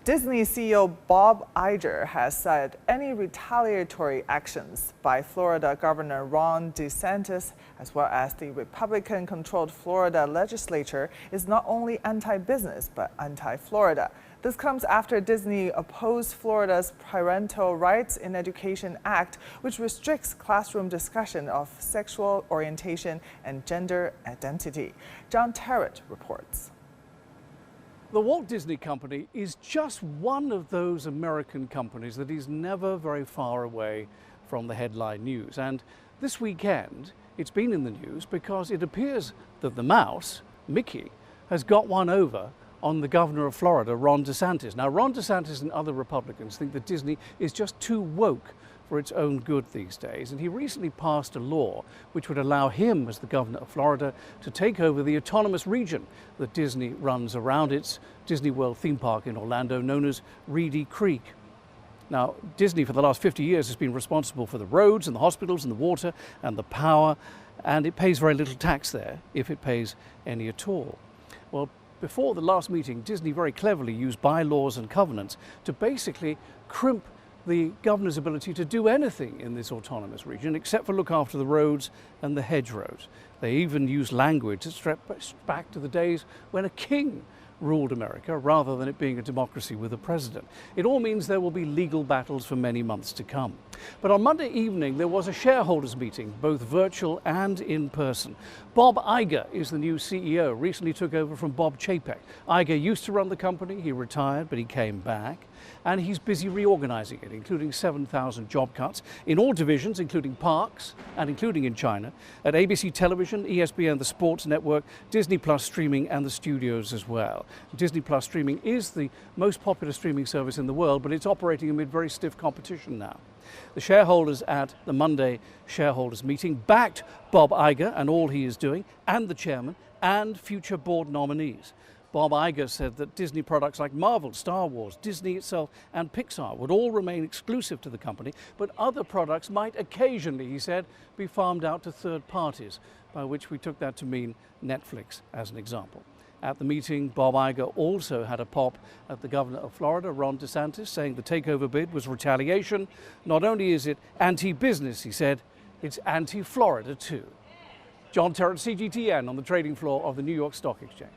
Disney CEO Bob Iger has said any retaliatory actions by Florida Governor Ron DeSantis, as well as the Republican-controlled Florida Legislature, is not only anti-business but anti-Florida. This comes after Disney opposed Florida's Parental Rights in Education Act, which restricts classroom discussion of sexual orientation and gender identity. Terrett reports. The Walt Disney Company is just one of those American companies that is never very far away from the headline news. And this weekend, it's been in the news because it appears that the mouse, Mickey, has got one over on the governor of Florida, Ron DeSantis. Now, Ron DeSantis and other Republicans think that Disney is just too woke for its own good these days, and he recently passed a law which would allow him, as the governor of Florida, to take over the autonomous region that Disney runs around its Disney World theme park in Orlando, known as Reedy Creek. Now, Disney for the last 50 years has been responsible for the roads and the hospitals and the water and the power, and it pays very little tax there, if it pays any at all. Well, before the last meeting, Disney very cleverly used bylaws and covenants to basically crimp the governor's ability to do anything in this autonomous region except for look after the roads and the hedgerows. They even used language that stretched back to the days when a king ruled America rather than it being a democracy with a president. It all means there will be legal battles for many months to come. But on Monday evening, there was a shareholders meeting, both virtual and in person. Bob Iger is the new CEO, recently took over from Bob Chapek. Iger used to run the company, he retired, but he came back. And he's busy reorganizing it, including 7,000 job cuts in all divisions, including parks and including in China, at ABC Television, ESPN, the Sports Network, Disney Plus Streaming and the studios as well. Disney Plus Streaming is the most popular streaming service in the world, but it's operating amid very stiff competition now. The shareholders at the Monday shareholders meeting backed Bob Iger and all he is doing, and the chairman, and future board nominees. Bob Iger said that Disney products like Marvel, Star Wars, Disney itself and Pixar would all remain exclusive to the company, but other products might occasionally, he said, be farmed out to third parties, by which we took that to mean Netflix as an example. At the meeting, Bob Iger also had a pop at the governor of Florida, Ron DeSantis, saying the takeover bid was retaliation. Not only is it anti-business, he said, it's anti-Florida too. Terrett, CGTN, on the trading floor of the New York Stock Exchange.